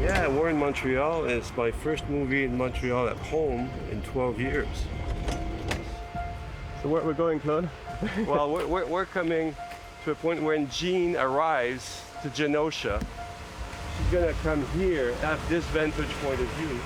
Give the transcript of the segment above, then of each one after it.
Yeah, we're in Montreal, and it's my first movie in Montreal at home in 12 years. So where we're going, Claude? Well, we're coming to a point when Jean arrives to Genosha. She's gonna come here at this vantage point of view.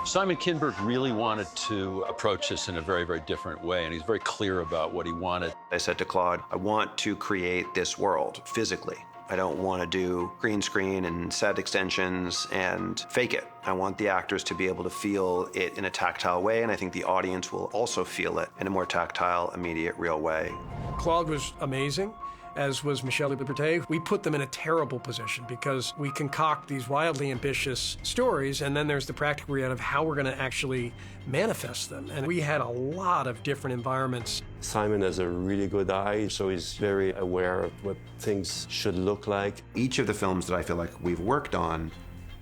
Simon Kinberg really wanted to approach this in a very, very different way, and he's very clear about what he wanted. I said to Claude, I want to create this world physically. I don't want to do green screen and set extensions and fake it. I want the actors to be able to feel it in a tactile way, and I think the audience will also feel it in a more tactile, immediate, real way. Claude was amazing, as was Michel Liberté. We put them in a terrible position because we concoct these wildly ambitious stories, and then there's the practical reality of how we're going to actually manifest them. And we had a lot of different environments. Simon has a really good eye, so he's very aware of what things should look like. Each of the films that I feel like we've worked on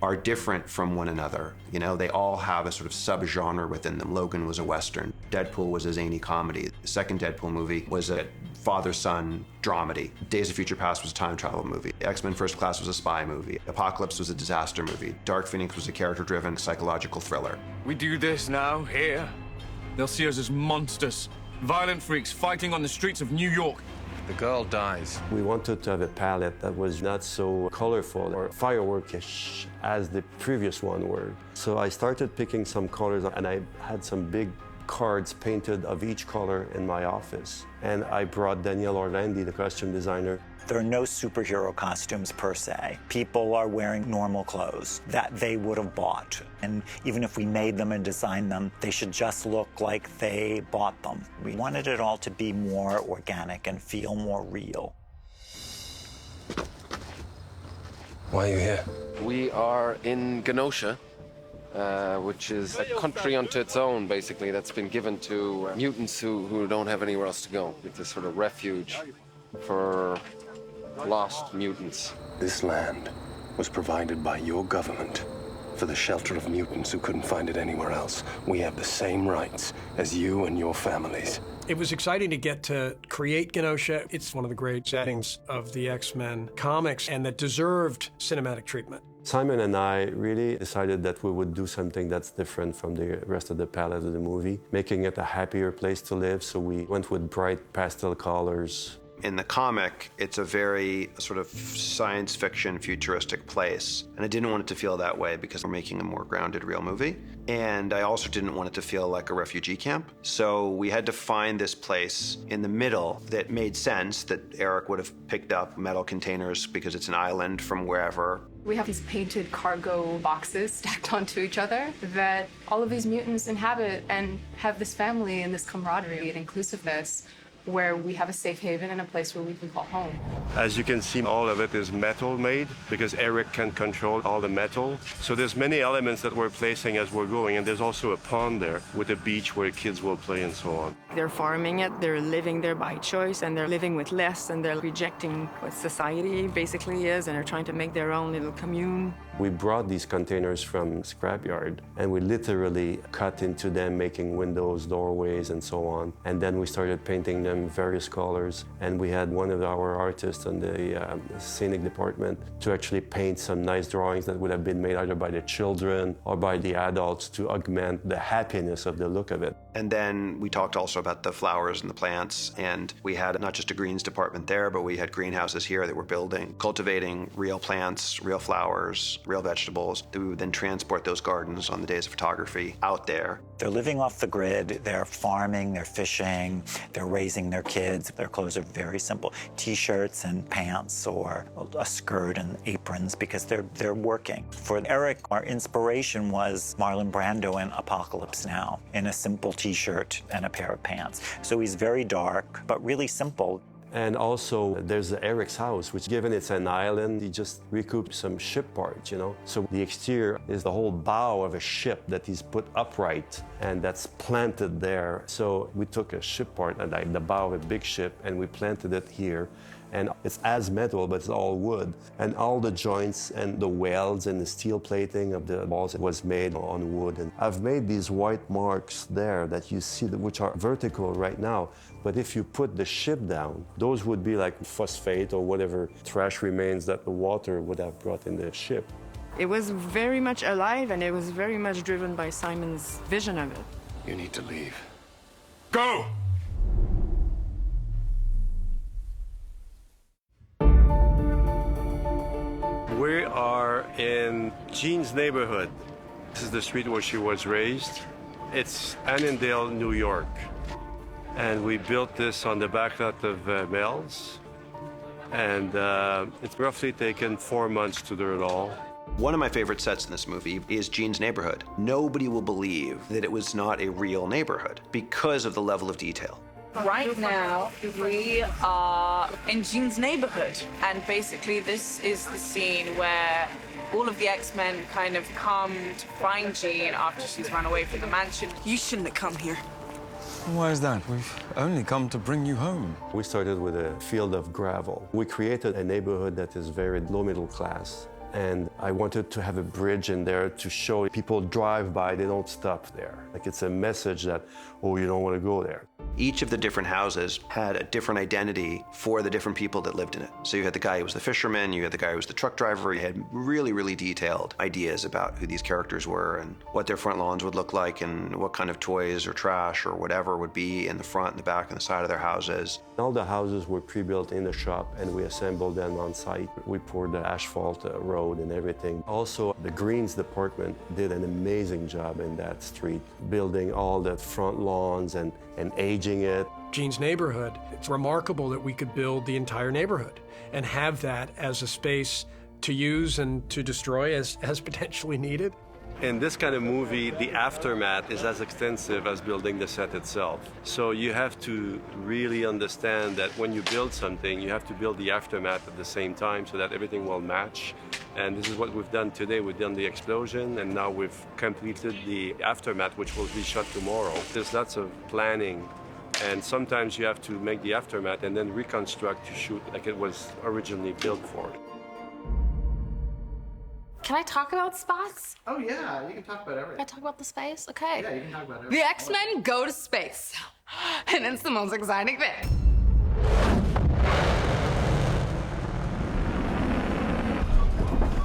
are different from one another. You know, they all have a sort of subgenre within them. Logan was a Western. Deadpool was a zany comedy. The second Deadpool movie was a father-son dramedy. Days of Future Past was a time travel movie. X-Men First Class was a spy movie. Apocalypse was a disaster movie. Dark Phoenix was a character-driven psychological thriller. We do this now, here. They'll see us as monsters. Violent freaks fighting on the streets of New York. The girl dies. We wanted to have a palette that was not so colorful or fireworkish as the previous one were. So I started picking some colors, and I had some big cards painted of each color in my office. And I brought Danielle Orlandi, the costume designer. There are no superhero costumes per se. People are wearing normal clothes that they would have bought. And even if we made them and designed them, they should just look like they bought them. We wanted it all to be more organic and feel more real. Why are you here? We are in Genosha, which is a country unto its own, basically, that's been given to mutants who don't have anywhere else to go. It's a sort of refuge for lost mutants. This land was provided by your government for the shelter of mutants who couldn't find it anywhere else. We have the same rights as you and your families. It was exciting to get to create Genosha. It's one of the great settings of the X-Men comics, and that deserved cinematic treatment. Simon and I really decided that we would do something that's different from the rest of the palette of the movie, making it a happier place to live, so we went with bright pastel colors. In the comic, it's a very sort of science fiction, futuristic place. And I didn't want it to feel that way because we're making a more grounded, real movie. And I also didn't want it to feel like a refugee camp. So we had to find this place in the middle that made sense, that Eric would have picked up metal containers because it's an island from wherever. We have these painted cargo boxes stacked onto each other that all of these mutants inhabit and have this family and this camaraderie and inclusiveness, where we have a safe haven and a place where we can call home. As you can see, all of it is metal made because Eric can control all the metal. So there's many elements that we're placing as we're going, and there's also a pond there with a beach where kids will play and so on. They're farming it, they're living there by choice, and they're living with less, and they're rejecting what society basically is, and they're trying to make their own little commune. We brought these containers from scrapyard, and we literally cut into them, making windows, doorways, and so on. And then we started painting them various colors, and we had one of our artists in the scenic department to actually paint some nice drawings that would have been made either by the children or by the adults to augment the happiness of the look of it. And then we talked also about the flowers and the plants, and we had not just a greens department there, but we had greenhouses here that were building, cultivating real plants, real flowers, real vegetables, that we would then transport those gardens on the days of photography out there. They're living off the grid, they're farming, they're fishing, they're raising their kids. Their clothes are very simple, t-shirts and pants or a skirt and aprons because they're working. For Eric, our inspiration was Marlon Brando in Apocalypse Now in a simple t-shirt and a pair of pants. So he's very dark, but really simple. And also, there's Eric's house, which given it's an island, he just recouped some ship parts, you know? So the exterior is the whole bow of a ship that he's put upright, and that's planted there. So we took a ship part, like the bow of a big ship, and we planted it here. And it's as metal, but it's all wood. And all the joints and the welds and the steel plating of the walls was made on wood. And I've made these white marks there that you see, which are vertical right now. But if you put the ship down, those would be like phosphate or whatever trash remains that the water would have brought in the ship. It was very much alive, and it was very much driven by Simon's vision of it. You need to leave. Go! We are in Jean's neighborhood. This is the street where she was raised. It's Annandale, New York. And we built this on the back lot of Mel's. And it's roughly taken 4 months to do it all. One of my favorite sets in this movie is Jean's neighborhood. Nobody will believe that it was not a real neighborhood because of the level of detail. Right now, we are in Jean's neighborhood, and basically this is the scene where all of the X-Men kind of come to find Jean after she's run away from the mansion. You shouldn't have come here. Why is that? We've only come to bring you home. We started with a field of gravel. We created a neighborhood that is very low middle class. And I wanted to have a bridge in there to show people drive by, they don't stop there. Like it's a message that, oh, you don't want to go there. Each of the different houses had a different identity for the different people that lived in it. So you had the guy who was the fisherman, you had the guy who was the truck driver, you had really, really detailed ideas about who these characters were and what their front lawns would look like and what kind of toys or trash or whatever would be in the front and the back and the side of their houses. All the houses were pre-built in the shop and we assembled them on site. We poured the asphalt road and everything. Also, the Greens department did an amazing job in that street, building all the front lawns and aging it. Jean's neighborhood, it's remarkable that we could build the entire neighborhood and have that as a space to use and to destroy as potentially needed. In this kind of movie, the aftermath is as extensive as building the set itself. So you have to really understand that when you build something, you have to build the aftermath at the same time so that everything will match. And this is what we've done today. We've done the explosion, and now we've completed the aftermath, which will be shot tomorrow. There's lots of planning, and sometimes you have to make the aftermath and then reconstruct to shoot like it was originally built for. Can I talk about spots? Oh yeah, you can talk about everything. Can I talk about the space? Okay. Yeah, you can talk about everything. The X-Men go to space, and it's the most exciting thing.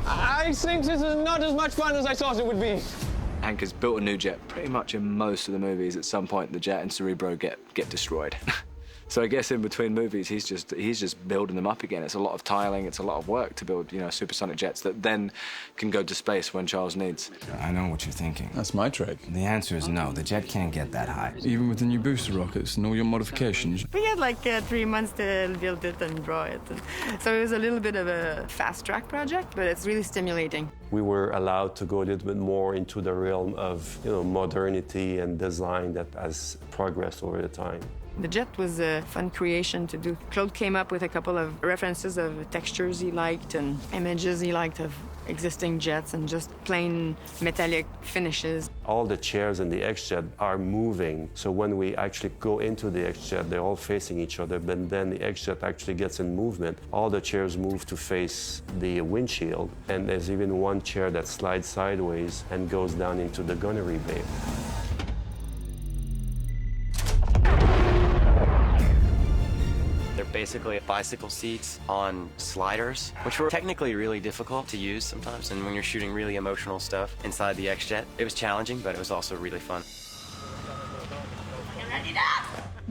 I think this is not as much fun as I thought it would be. Hank has built a new jet. Pretty much in most of the movies, at some point, the jet and Cerebro get destroyed. So I guess in between movies, he's just building them up again. It's a lot of tiling, it's a lot of work to build, supersonic jets that then can go to space when Charles needs. I know what you're thinking. That's my trade. The answer is no. The jet can't get that high. Even with the new booster rockets and all your modifications. We had like 3 months to build it and draw it. So it was a little bit of a fast-track project, but it's really stimulating. We were allowed to go a little bit more into the realm of modernity and design that has progressed over the time. The jet was a fun creation to do. Claude came up with a couple of references of textures he liked and images he liked of existing jets and just plain metallic finishes. All the chairs in the X-Jet are moving, so when we actually go into the X-Jet, they're all facing each other, but then the X-Jet actually gets in movement. All the chairs move to face the windshield, and there's even one chair that slides sideways and goes down into the gunnery bay. They're basically bicycle seats on sliders, which were technically really difficult to use sometimes. And when you're shooting really emotional stuff inside the X-Jet, it was challenging, but it was also really fun.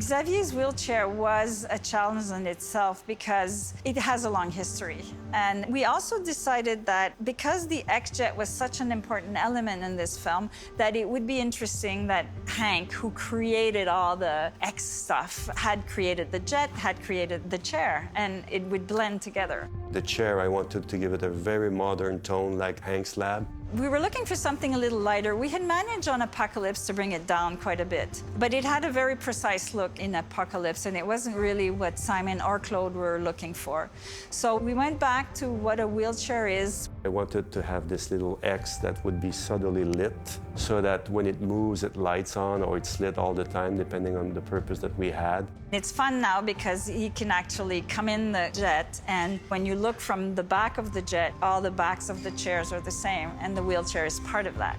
Xavier's wheelchair was a challenge in itself because it has a long history. And we also decided that because the X-Jet was such an important element in this film, that it would be interesting that Hank, who created all the X stuff, had created the jet, had created the chair, and it would blend together. The chair, I wanted to give it a very modern tone like Hank's lab. We were looking for something a little lighter. We had managed on Apocalypse to bring it down quite a bit, but it had a very precise look in Apocalypse, and it wasn't really what Simon or Claude were looking for. So we went back to what a wheelchair is. I wanted to have this little X that would be subtly lit, so that when it moves, it lights on, or it's lit all the time, depending on the purpose that we had. It's fun now because he can actually come in the jet, and when you look from the back of the jet, all the backs of the chairs are the same, and the wheelchair is part of that.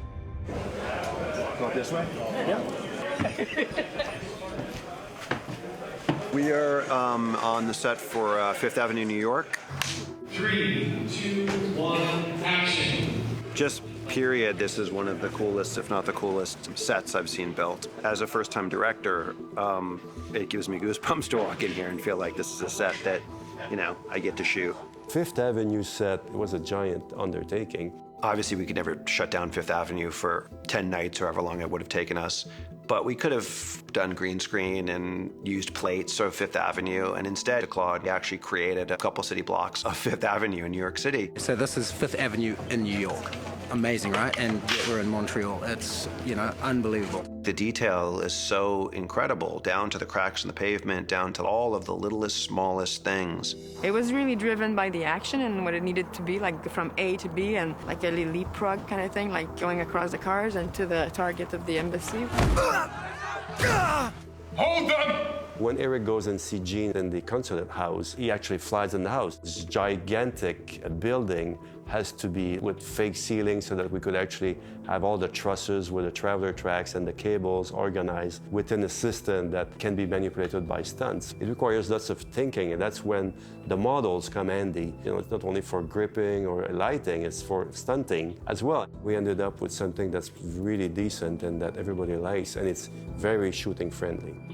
Go this way? Yeah. We are on the set for Fifth Avenue, New York. 3, 2, 1, action. Just period, this is one of the coolest, if not the coolest, sets I've seen built. As a first-time director, it gives me goosebumps to walk in here and feel like this is a set that, you know, I get to shoot. Fifth Avenue set was a giant undertaking. Obviously, we could never shut down Fifth Avenue for 10 nights or however long it would have taken us. But we could have done green screen and used plates of Fifth Avenue, and instead, Claude actually created a couple city blocks of Fifth Avenue in New York City. So this is Fifth Avenue in New York. Amazing, right? And yet we're in Montreal. It's, you know, unbelievable. The detail is so incredible, down to the cracks in the pavement, down to all of the littlest, smallest things. It was really driven by the action and what it needed to be, like from A to B, and like a leapfrog kind of thing, like going across the cars and to the target of the embassy. Hold them! When Eric goes and sees Jean in the consulate house, he actually flies in the house. This gigantic building has to be with fake ceilings so that we could actually have all the trusses with the traveler tracks and the cables organized within a system that can be manipulated by stunts. It requires lots of thinking, and that's when the models come handy. You know, it's not only for gripping or lighting, it's for stunting as well. We ended up with something that's really decent and that everybody likes, and it's very shooting friendly.